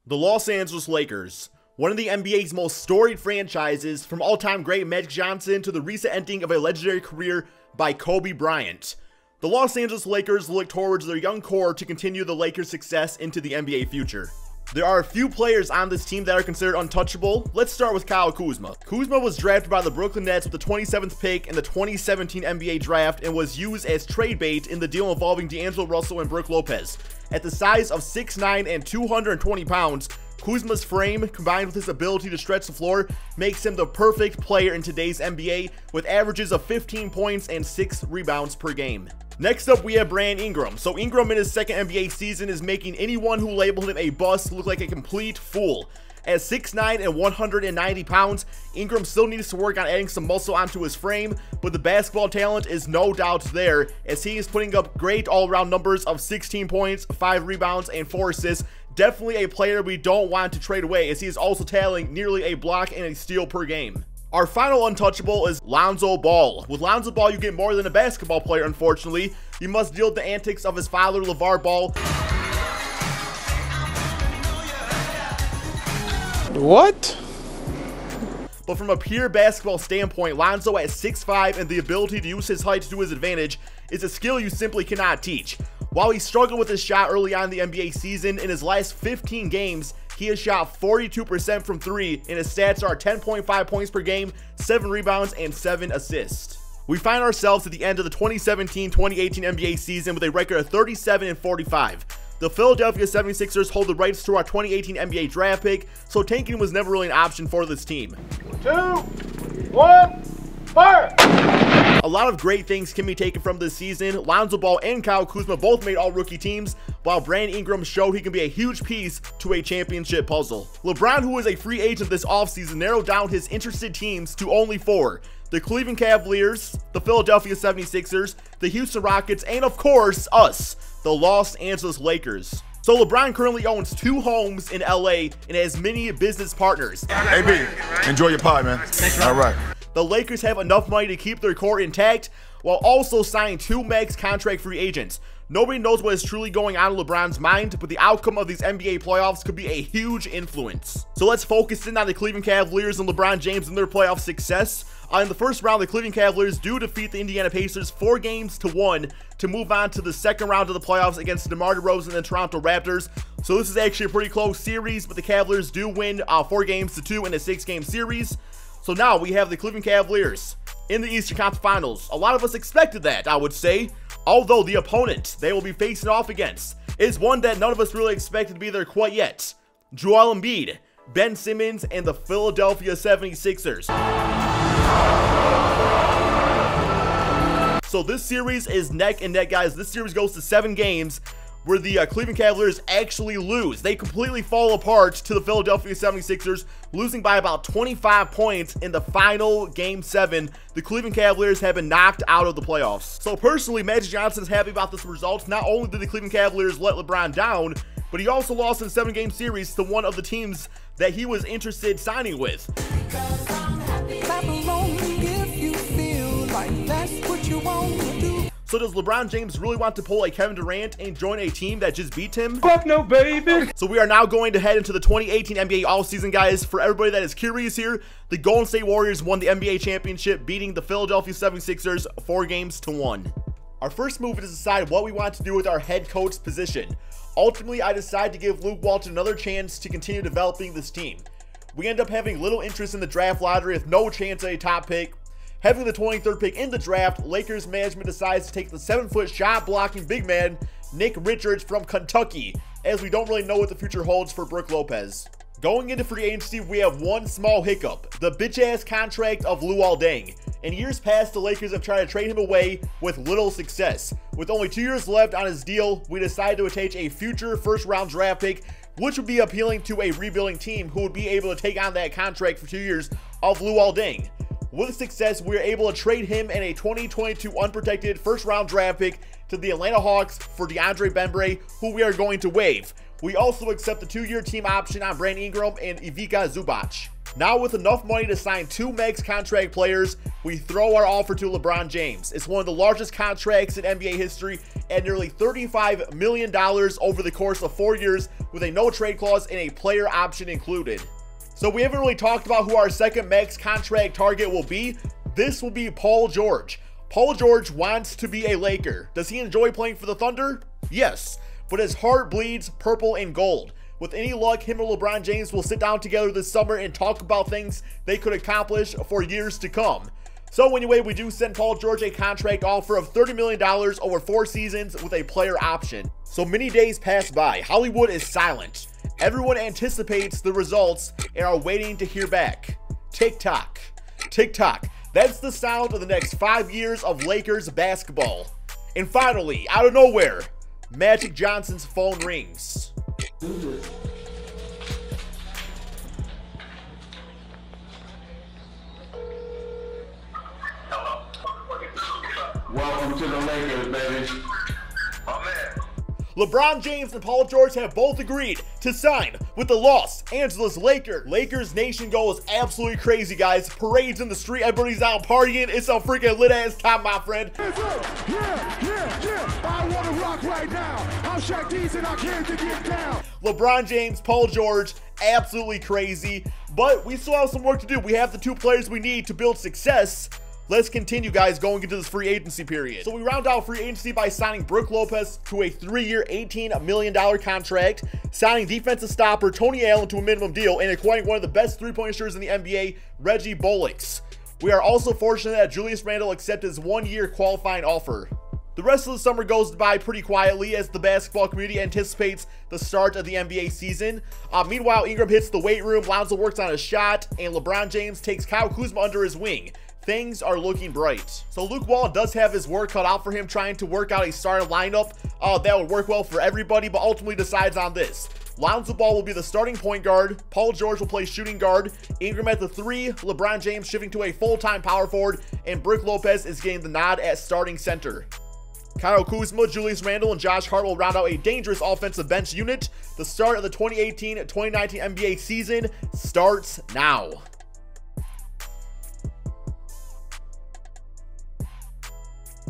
The Los Angeles Lakers, one of the NBA's most storied franchises, from all-time great Magic Johnson to the recent ending of a legendary career by Kobe Bryant. The Los Angeles Lakers look towards their young core to continue the Lakers' success into the NBA future. There are a few players on this team that are considered untouchable. Let's start with Kyle Kuzma. Kuzma was drafted by the Brooklyn Nets with the 27th pick in the 2017 NBA draft and was used as trade bait in the deal involving D'Angelo Russell and Brook Lopez. At the size of 6'9" and 220 pounds, Kuzma's frame, combined with his ability to stretch the floor, makes him the perfect player in today's NBA, with averages of 15 points and 6 rebounds per game. Next up, we have Brandon Ingram. So Ingram in his second NBA season is making anyone who labeled him a bust look like a complete fool. At 6'9" and 190 pounds, Ingram still needs to work on adding some muscle onto his frame, but the basketball talent is no doubt there, as he is putting up great all-around numbers of 16 points, 5 rebounds, and 4 assists. Definitely a player we don't want to trade away, as he is also tallying nearly a block and a steal per game. Our final untouchable is Lonzo Ball. With Lonzo Ball, you get more than a basketball player, unfortunately. You must deal with the antics of his father, LeVar Ball. What? But from a pure basketball standpoint, Lonzo at 6'5" and the ability to use his height to his advantage is a skill you simply cannot teach. While he struggled with his shot early on in the NBA season, in his last 15 games, he has shot 42% from 3, and his stats are 10.5 points per game, 7 rebounds, and 7 assists. We find ourselves at the end of the 2017-2018 NBA season with a record of 37-45. The Philadelphia 76ers hold the rights to our 2018 NBA draft pick, so tanking was never really an option for this team. 2, 1, fire! A lot of great things can be taken from this season. Lonzo Ball and Kyle Kuzma both made all-rookie teams, while Brandon Ingram showed he can be a huge piece to a championship puzzle. LeBron, who is a free agent this offseason, narrowed down his interested teams to only 4. The Cleveland Cavaliers, the Philadelphia 76ers, the Houston Rockets, and of course, us, the Los Angeles Lakers. So LeBron currently owns 2 homes in LA and has many business partners. Hey, B, enjoy your pie, man. All right. The Lakers have enough money to keep their core intact while also signing 2 max contract free agents. Nobody knows what is truly going on in LeBron's mind, but the outcome of these NBA playoffs could be a huge influence. So let's focus in on the Cleveland Cavaliers and LeBron James and their playoff success. In the first round, the Cleveland Cavaliers do defeat the Indiana Pacers 4-1 to move on to the second round of the playoffs against DeMar DeRozan and the Toronto Raptors. So this is actually a pretty close series, but the Cavaliers do win 4-2 in a 6-game series. So now we have the Cleveland Cavaliers in the Eastern Conference Finals. A lot of us expected that, I would say. Although the opponent they will be facing off against is one that none of us really expected to be there quite yet. Joel Embiid, Ben Simmons, and the Philadelphia 76ers. So this series is neck and neck, guys. This series goes to 7 games where the Cleveland Cavaliers actually lose. They completely fall apart to the Philadelphia 76ers, losing by about 25 points in the final Game 7. The Cleveland Cavaliers have been knocked out of the playoffs. So personally, Magic Johnson is happy about this result. Not only did the Cleveland Cavaliers let LeBron down, but he also lost in a 7-game series to one of the teams that he was interested signing with. So does LeBron James really want to pull a Kevin Durant and join a team that just beat him? Fuck no, baby! So we are now going to head into the 2018 NBA offseason, guys. For everybody that is curious here, the Golden State Warriors won the NBA championship, beating the Philadelphia 76ers 4-1. Our first move is to decide what we want to do with our head coach position. Ultimately, I decided to give Luke Walton another chance to continue developing this team. We end up having little interest in the draft lottery with no chance at a top pick. Having the 23rd pick in the draft, Lakers management decides to take the 7-foot shot-blocking big man, Nick Richards from Kentucky, as we don't really know what the future holds for Brook Lopez. Going into free agency, we have one small hiccup, the bitch-ass contract of Luol Deng. In years past, the Lakers have tried to trade him away with little success. With only 2 years left on his deal, we decided to attach a future first-round draft pick, which would be appealing to a rebuilding team who would be able to take on that contract for 2 years of Luol Deng. With success, we were able to trade him and a 2022 unprotected first-round draft pick to the Atlanta Hawks for DeAndre Bembry, who we are going to waive. We also accept the 2-year team option on Brandon Ingram and Ivica Zubac. Now with enough money to sign 2 max contract players, we throw our offer to LeBron James. It's one of the largest contracts in NBA history at nearly $35 million over the course of 4 years with a no trade clause and a player option included. So we haven't really talked about who our second max contract target will be. This will be Paul George. Paul George wants to be a Laker. Does he enjoy playing for the Thunder? Yes, but his heart bleeds purple and gold. With any luck, him and LeBron James will sit down together this summer and talk about things they could accomplish for years to come. So anyway, we do send Paul George a contract offer of $30 million over 4 seasons with a player option. So many days pass by. Hollywood is silent. Everyone anticipates the results and are waiting to hear back. Tick tock, tick tock. That's the sound of the next 5 years of Lakers basketball. And finally, out of nowhere, Magic Johnson's phone rings. Welcome to the Lakers, baby. Oh, man. LeBron James and Paul George have both agreed to sign with the Los Angeles Lakers. Lakers Nation goes absolutely crazy, guys. Parades in the street, everybody's out partying. It's a freaking lit-ass time, my friend. Yeah, I want to rock right now. I'm Shaq D's and I came to get down. LeBron James, Paul George, absolutely crazy. But we still have some work to do. We have the 2 players we need to build success. Let's continue, guys, going into this free agency period. So we round out free agency by signing Brook Lopez to a 3-year, $18 million contract, signing defensive stopper Tony Allen to a minimum deal, and acquiring one of the best three-point shooters in the NBA, Reggie Bullocks. We are also fortunate that Julius Randle accepted his 1-year qualifying offer. The rest of the summer goes by pretty quietly as the basketball community anticipates the start of the NBA season. Meanwhile, Ingram hits the weight room, Lonzo works on a shot, and LeBron James takes Kyle Kuzma under his wing. Things are looking bright. So Luke Wall does have his work cut out for him trying to work out a starting lineup that would work well for everybody, but ultimately decides on this. Lonzo Ball will be the starting point guard. Paul George will play shooting guard. Ingram at the 3. LeBron James shifting to a full-time power forward. And Brook Lopez is getting the nod at starting center. Kyle Kuzma, Julius Randle, and Josh Hart will round out a dangerous offensive bench unit. The start of the 2018-2019 NBA season starts now.